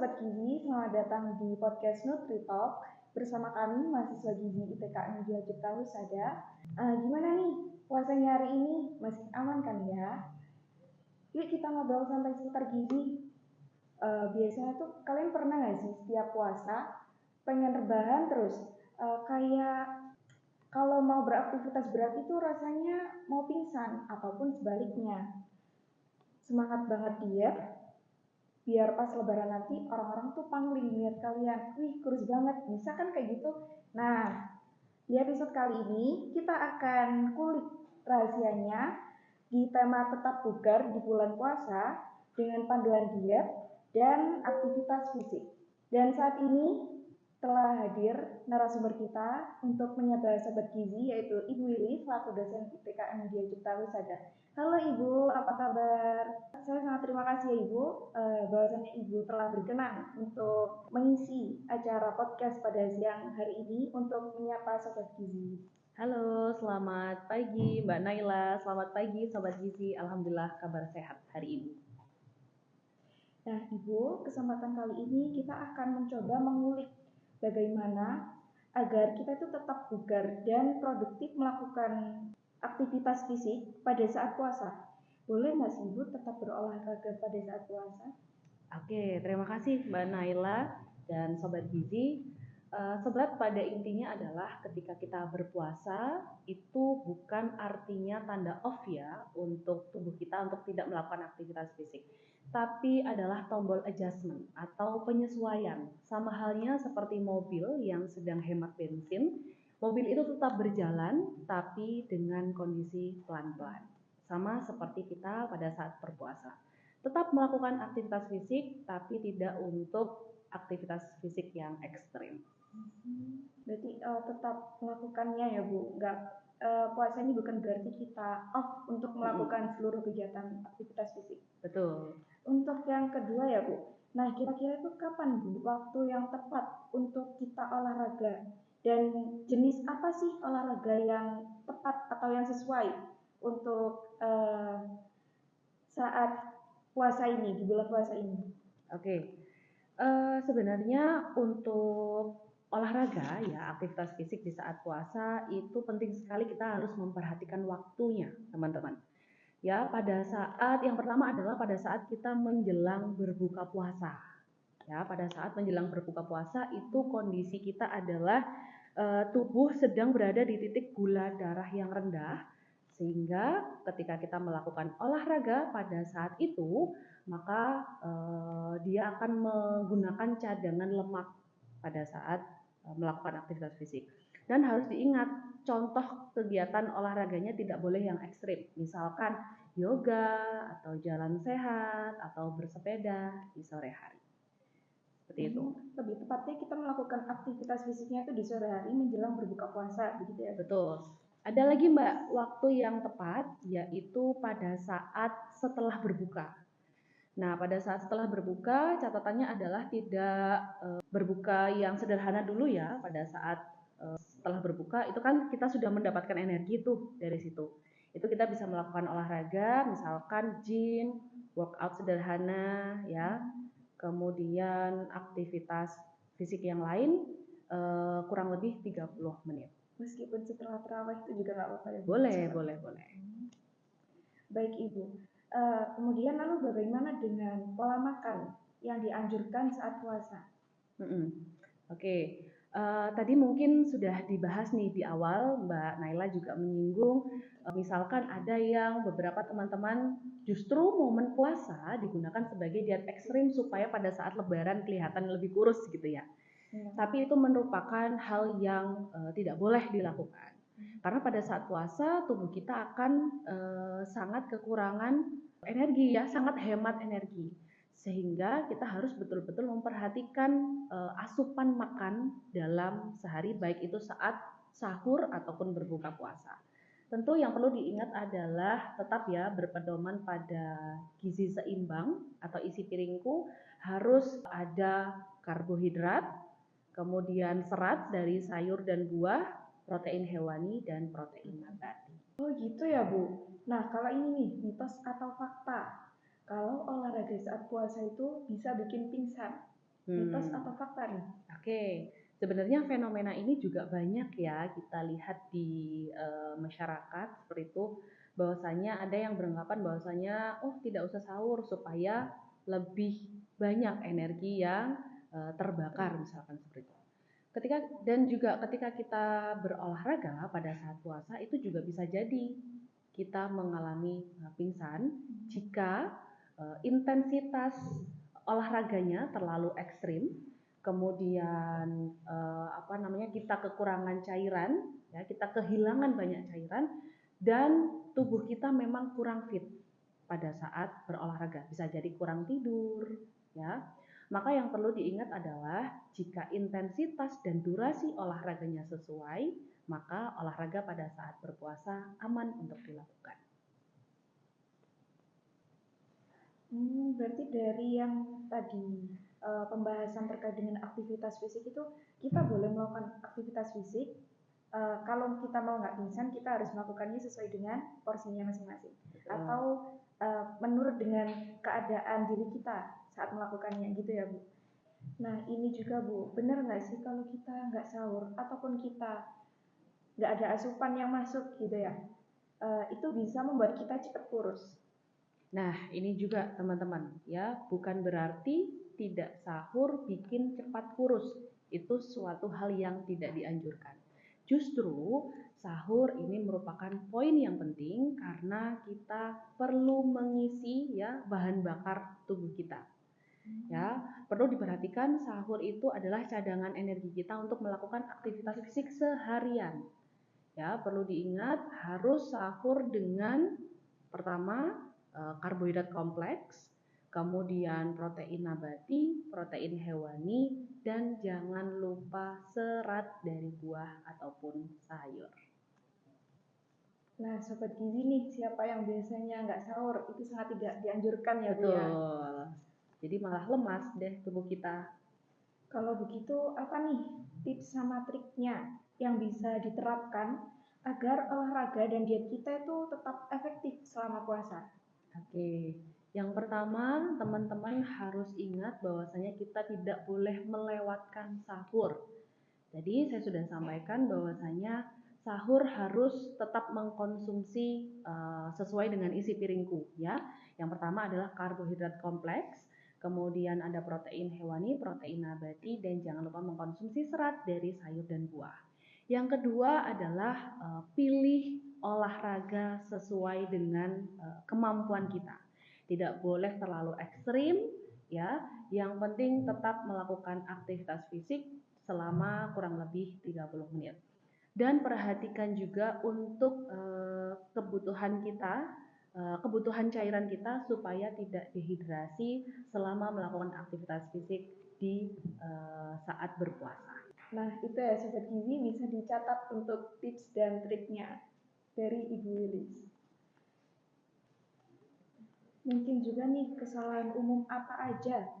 Sobat Gizi, selamat datang di podcast Nutri Talk bersama kami mahasiswa Gizi ITKN Media Cipta Husada. Gimana nih puasanya hari ini? Masih aman kan ya? Yuk kita ngobrol santai seputar gizi. Biasanya tuh kalian pernah nggak sih setiap puasa pengen rebahan terus? Kayak kalau mau beraktivitas berat itu rasanya mau pingsan ataupun sebaliknya. Semangat banget diet, biar pas lebaran nanti orang-orang tuh pangling lihat kalian, wih kurus banget, bisa kan kayak gitu. Nah, di episode kali ini kita akan kulik rahasianya di tema tetap bugar di bulan puasa dengan panduan diet dan aktivitas fisik. Dan saat ini telah hadir narasumber kita untuk menyapa Sobat Gizi, yaitu Ibu Willy selaku dosen IPKN Media Cipta Husada. Halo Ibu, apa kabar? Saya sangat terima kasih ya Ibu, bahwasannya Ibu telah berkenan untuk mengisi acara podcast pada siang hari ini untuk menyapa Sobat Gizi. Halo, selamat pagi Mbak Naila, selamat pagi Sobat Gizi. Alhamdulillah kabar sehat hari ini. Nah Ibu, kesempatan kali ini kita akan mencoba mengulik bagaimana agar kita itu tetap bugar dan produktif melakukan aktivitas fisik pada saat puasa. Boleh nggak sih Ibu tetap berolahraga pada saat puasa? Oke, terima kasih Mbak Naila dan Sobat Gizi. Sobat, pada intinya adalah ketika kita berpuasa itu bukan artinya tanda off ya untuk tubuh kita untuk tidak melakukan aktivitas fisik, tapi adalah tombol adjustment atau penyesuaian. Sama halnya seperti mobil yang sedang hemat bensin, mobil itu tetap berjalan tapi dengan kondisi pelan-pelan. Sama seperti kita pada saat berpuasa. Tetap melakukan aktivitas fisik tapi tidak untuk aktivitas fisik yang ekstrim. Berarti tetap melakukannya ya Bu, nggak puasa ini bukan berarti kita off untuk melakukan seluruh kegiatan aktivitas fisik. Betul. Untuk yang kedua ya Bu, nah kira-kira itu kapan Bu waktu yang tepat untuk kita olahraga dan jenis apa sih olahraga yang tepat atau yang sesuai untuk saat puasa ini, di bulan puasa ini? Oke. Sebenarnya untuk olahraga ya aktivitas fisik di saat puasa itu penting sekali kita harus memperhatikan waktunya teman-teman. Ya, pada saat yang pertama adalah pada saat kita menjelang berbuka puasa. Ya, pada saat menjelang berbuka puasa itu kondisi kita adalah tubuh sedang berada di titik gula darah yang rendah, sehingga ketika kita melakukan olahraga pada saat itu maka dia akan menggunakan cadangan lemak pada saat melakukan aktivitas fisik. Dan harus diingat, contoh kegiatan olahraganya tidak boleh yang ekstrim, misalkan yoga atau jalan sehat atau bersepeda di sore hari. Seperti itu. Lebih tepatnya kita melakukan aktivitas fisiknya itu di sore hari menjelang berbuka puasa, begitu ya? Betul. Ada lagi Mbak, waktu yang tepat yaitu pada saat setelah berbuka. Nah, pada saat setelah berbuka, catatannya adalah tidak berbuka yang sederhana dulu ya. Pada saat setelah berbuka, itu kan kita sudah mendapatkan energi tuh dari situ. Itu kita bisa melakukan olahraga, misalkan gym, workout sederhana ya. Kemudian aktivitas fisik yang lain kurang lebih 30 menit. Meskipun setelah terawih itu juga nggak apa-apa ya? Boleh. Baik Ibu. Kemudian lalu bagaimana dengan pola makan yang dianjurkan saat puasa? Oke. Tadi mungkin sudah dibahas nih di awal, Mbak Naila juga menyinggung, misalkan ada yang beberapa teman-teman justru momen puasa digunakan sebagai diet ekstrim supaya pada saat lebaran kelihatan lebih kurus gitu ya. Tapi itu merupakan hal yang tidak boleh dilakukan. Karena pada saat puasa tubuh kita akan sangat kekurangan energi ya, sangat hemat energi. Sehingga kita harus betul-betul memperhatikan asupan makan dalam sehari, baik itu saat sahur ataupun berbuka puasa. Tentu yang perlu diingat adalah tetap ya berpedoman pada gizi seimbang atau isi piringku harus ada karbohidrat, kemudian serat dari sayur dan buah, protein hewani dan protein nabati. Oh gitu ya Bu. Nah kalau ini nih mitos atau fakta, kalau olahraga saat puasa itu bisa bikin pingsan. Mitos Hmm. atau fakta nih? Oke, sebenarnya fenomena ini juga banyak ya kita lihat di masyarakat seperti itu, bahwasanya ada yang beranggapan bahwasanya oh tidak usah sahur supaya lebih banyak energi yang terbakar misalkan seperti itu. Ketika kita berolahraga pada saat puasa itu juga bisa jadi kita mengalami pingsan jika intensitas olahraganya terlalu ekstrim, kemudian kita kekurangan cairan, ya kita kehilangan banyak cairan dan tubuh kita memang kurang fit pada saat berolahraga, bisa jadi kurang tidur, ya. Maka yang perlu diingat adalah jika intensitas dan durasi olahraganya sesuai, maka olahraga pada saat berpuasa aman untuk dilakukan. Berarti dari yang tadi pembahasan terkait dengan aktivitas fisik itu kita boleh melakukan aktivitas fisik. Kalau kita mau nggak pingsan, kita harus melakukannya sesuai dengan porsinya masing-masing. Atau menurut dengan keadaan diri kita saat melakukannya gitu ya Bu. Nah ini juga Bu, benar nggak sih kalau kita nggak sahur ataupun kita nggak ada asupan yang masuk gitu ya, itu bisa membuat kita cepat kurus. Nah, ini juga teman-teman ya, bukan berarti tidak sahur bikin cepat kurus. Itu suatu hal yang tidak dianjurkan. Justru sahur ini merupakan poin yang penting karena kita perlu mengisi ya bahan bakar tubuh kita. Ya, perlu diperhatikan sahur itu adalah cadangan energi kita untuk melakukan aktivitas fisik seharian. Ya, perlu diingat harus sahur dengan pertama karbohidrat kompleks, kemudian protein nabati, protein hewani, dan jangan lupa serat dari buah ataupun sayur. Nah, Sobat Gizi nih, siapa yang biasanya nggak sahur, itu sangat tidak dianjurkan ya Bu ya. Betul. Jadi malah lemas deh tubuh kita. Kalau begitu, apa nih tips sama triknya yang bisa diterapkan agar olahraga dan diet kita itu tetap efektif selama puasa? Oke, yang pertama teman-teman harus ingat bahwasanya kita tidak boleh melewatkan sahur. Jadi saya sudah sampaikan bahwasanya sahur harus tetap mengkonsumsi sesuai dengan isi piringku ya. Yang pertama adalah karbohidrat kompleks, kemudian ada protein hewani, protein nabati, dan jangan lupa mengkonsumsi serat dari sayur dan buah. Yang kedua adalah pilih olahraga sesuai dengan kemampuan kita. Tidak boleh terlalu ekstrim ya. Yang penting tetap melakukan aktivitas fisik selama kurang lebih 30 menit. Dan perhatikan juga untuk kebutuhan kita, kebutuhan cairan kita supaya tidak dehidrasi selama melakukan aktivitas fisik di saat berpuasa. Nah, itu ya Sobat Gizi bisa dicatat untuk tips dan triknya dari Ibu Wilis. Mungkin juga nih kesalahan umum apa aja